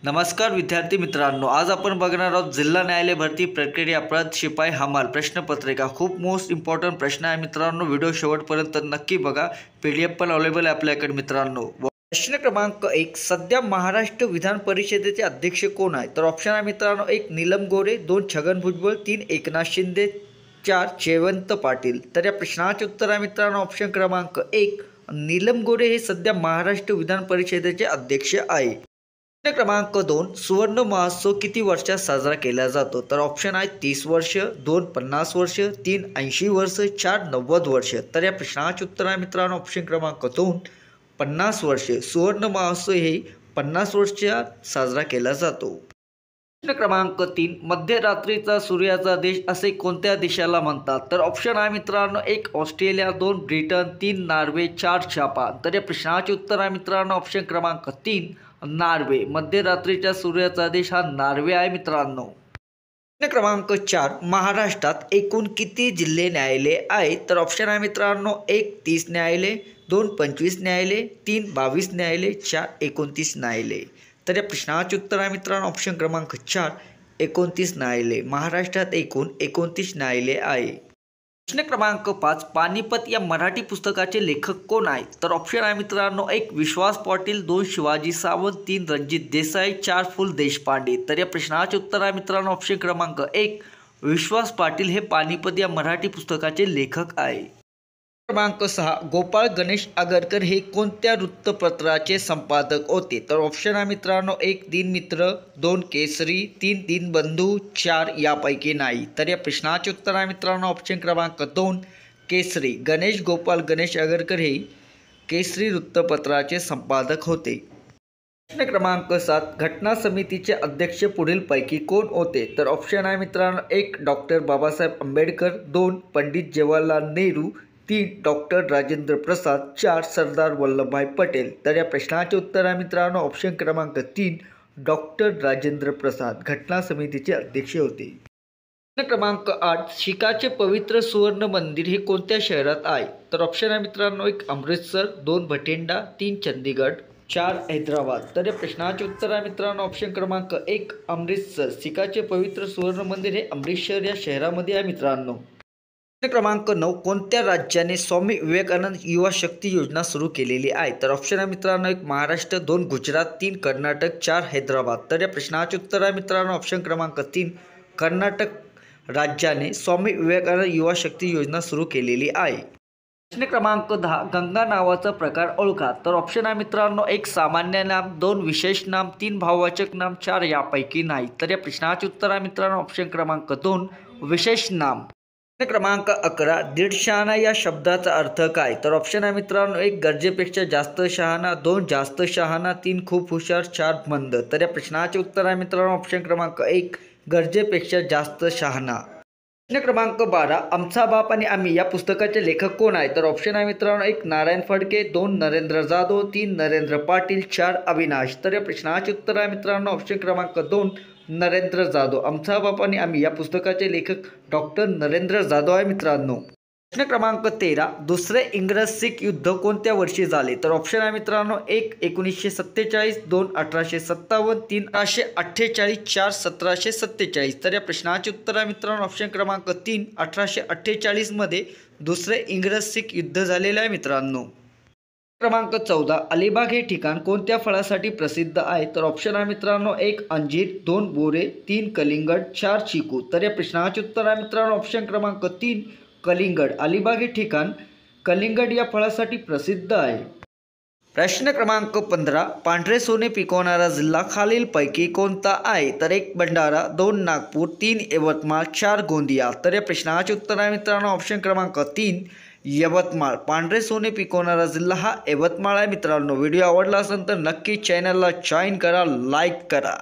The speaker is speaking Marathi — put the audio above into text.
नमस्कार विद्यार्थी मित्रांनो, आज आपण बघणार आहोत जिल्हा न्यायालय भरती प्रक्रिया पद शिपाई हमाल प्रश्नपत्रिका। खूप मोस्ट इम्पॉर्टंट प्रश्न आहे मित्रांनो, व्हिडिओ शेवटपर्यंत नक्की बघा। PDF पण अवेलेबल आहे आपल्याकडे मित्रांनो। प्रश्न क्रमांक 1, सध्या महाराष्ट्र विधान परिषदेचे अध्यक्ष कोण आहे? तर ऑप्शन आहे मित्रांनो 1 नीलम गोरे, 2 छगन भुजबळ, 3 एकनाथ शिंदे, 4 जयवंत पाटील। तर या प्रश्नाचे उत्तर आहे मित्रांनो ऑप्शन क्रमांक 1 नीलम गोरे हे सध्या महाराष्ट्र विधान परिषदेचे अध्यक्ष आहे। प्रश्न क्रमांक 2, सुवर्ण महोत्सव किती वर्षात साजरा केला जातो? तर ऑप्शन आहे 30 वर्ष, 2 50 वर्ष, 3 80 वर्ष, 4 90 वर्ष। तर या प्रश्नाचे उत्तर आहे मित्रांनो ऑप्शन क्रमांक 2 50 वर्ष। सुवर्ण महोत्सव हे 50 वर्षात साजरा केला जातो। प्रश्न क्रमांक 3, मध्यरात्रीचा सूर्याचा देश असे कोणत्या देशाला म्हणतात? तर ऑप्शन आहे मित्रांनो 1 ऑस्ट्रेलिया, 2 ब्रिटन, 3 नॉर्वे, 4 जपान। तर या प्रश्नाचे उत्तर आहे मित्रांनो ऑप्शन क्रमांक 3 नॉर्वे। मध्यरात्रीच्या सूर्याचा देश हा नॉर्वे आहे मित्रांनो। प्रश्न क्रमांक 4, महाराष्ट्रात एकूण किती जिल्हे न्यायालय आहे? तर ऑप्शन आहे मित्रांनो 1 30 न्यायालय, 2 25 न्यायालय, 3 22 न्यायालय, 4 29 न्यायालय। तर या प्रश्नाचे उत्तर आहे मित्रांनो ऑप्शन क्रमांक 4 29 न्यायालय। महाराष्ट्रात एकूण 29 न्यायालय आहे। प्रश्न क्रमांक 5, पानिपत या मराठी पुस्तकाचे लेखक कोण आहेत? तर ऑप्शन आहे मित्रांनो 1 विश्वास पाटील, 2 शिवाजी सावंत, 3 रणजित देसाई, 4 पु ल देशपांडे। तर या प्रश्नाचे उत्तर आहे मित्रांनो ऑप्शन क्रमांक 1 विश्वास पाटील हे पानिपत या मराठी पुस्तकाचे लेखक आहे। क्रमांक 6, गोपाळ गणेश आगरकर हे कोणत्या वृत्तपत्राचे संपादक होते? तर ऑप्शन आहे मित्रांनो 1 दिनमित्र, 2 केसरी, 3 दिनबंधू, 4 यापैकी नाही। तर या प्रश्नाचे उत्तर आहे मित्रांनो ऑप्शन क्रमांक 2 केसरी। गणेश गोपाळ गणेश आगरकर हे केसरी वृत्तपत्राचे संपादक होते। प्रश्न क्रमांक 7, घटना समितीचे अध्यक्ष पुढीलपैकी कोण होते? तर ऑप्शन आहे मित्रांनो 1 डॉक्टर बाबासाहेब आंबेडकर, 2 पंडित जवाहरलाल नेहरू, 3 डॉक्टर राजेंद्र प्रसाद, 4 सरदार वल्लभभाई पटेल। तर या प्रश्नाचे उत्तर आहे मित्रांनो ऑप्शन क्रमांक 3 डॉक्टर राजेंद्र प्रसाद घटना समितीचे अध्यक्ष होते। प्रश्न क्रमांक 8, शीखाचे पवित्र सुवर्ण मंदिर हे कोणत्या शहरात आहे? तर ऑप्शन आहे मित्रांनो 1 अमृतसर, 2 भटिंडा, 3 चंदीगड, 4 हैदराबाद। तर या प्रश्नाचे उत्तर आहे मित्रांनो ऑप्शन क्रमांक 1 अमृतसर। शीखाचे पवित्र सुवर्ण मंदिर हे अमृतसर या शहरामध्ये आहे मित्रांनो। प्रश्न क्रमांक 9, कोणत्या राज्याने स्वामी विवेकानंद युवा शक्ती योजना सुरू केलेली आहे? तर ऑप्शन आहे मित्रांनो 1 महाराष्ट्र, 2 गुजरात, 3 कर्नाटक, 4 हैदराबाद। तर या प्रश्नाचे उत्तर आहे मित्रांनो ऑप्शन क्रमांक 3 कर्नाटक राज्याने स्वामी विवेकानंद युवा शक्ती योजना सुरू केलेली आहे। प्रश्न क्रमांक 10, गंगा नावाचा प्रकार ओळखा। तर ऑप्शन आहे मित्रांनो 1 सामान्य नाम, 2 विशेष नाम, 3 भाववाचक नाम, 4 यापैकी नाही। तर या प्रश्नाचे उत्तर आहे मित्रांनो ऑप्शन क्रमांक 2 विशेष नाम। प्रश्न क्रमांक 11, दीड शहाणा या शब्दाचा अर्थ काय? तर ऑप्शन आहे मित्रांनो 1 गरजेपेक्षा जास्त शहाणा, 2 जास्त शहाणा, 3 खूप हुशार, 4 मंद। तर या प्रश्नाचे उत्तर आहे मित्रांनो ऑप्शन क्रमांक 1 गरजेपेक्षा जास्त शहाणा। प्रश्न क्रमांक 12, आमचा बाप आणि आम्ही या पुस्तकाचे लेखक कोण आहे? तर ऑप्शन आहे मित्रांनो 1 नारायण फडके, 2 नरेंद्र जाधव, 3 नरेंद्र पाटील, 4 अविनाश। तर या प्रश्नाचे उत्तर आहे मित्रांनो ऑप्शन क्रमांक 2 नरेंद्र जाधव। आमचा बाप आणि आम्ही या पुस्तकाचे लेखक डॉक्टर नरेंद्र जाधव आहे मित्रांनो। प्रश्न क्रमांक 13, दुसरे इंग्रज-सिख युद्ध कोणत्या वर्षी झाले? तर ऑप्शन आहे मित्रांनो 1 1947, 2 1857, 3 1848, 4 1747। तर या प्रश्नाचे उत्तर आहे मित्रांनो ऑप्शन क्रमांक 3 1848 मध्ये दुसरे इंग्रज-सिख युद्ध झालेले आहे मित्रांनो। क्रमांक 14, अलिबाग हे ठिकाण कोणत्या फळासाठी प्रसिद्ध आहे? तर ऑप्शन आहे मित्रांनो 1 अंजीर, 2 बोरे, 3 कलिंगड, 4 चिकू। तर या प्रश्नाचे उत्तर आहे मित्रांनो ऑप्शन क्रमांक 3 कलिंगड। अलिबाग हे ठिकाण कलिंगड या फळासाठी प्रसिद्ध आहे। प्रश्न क्रमांक 15, पांढरे सोने पिकवणारा जिल्हा खालीलपैकी कोणता आहे? तर 1 भंडारा, 2 नागपूर, 3 यवतमाळ, 4 गोंदिया। तर या प्रश्नाचे उत्तर आहे मित्रांनो ऑप्शन क्रमांक 3 यवतमाळ। पांढरे सोने पिकवणारा जिल्हा हा यवतमाळ आहे मित्रांनो। व्हिडिओ आवडला असेल तर नक्की चॅनलला जॉईन करा, लाईक करा।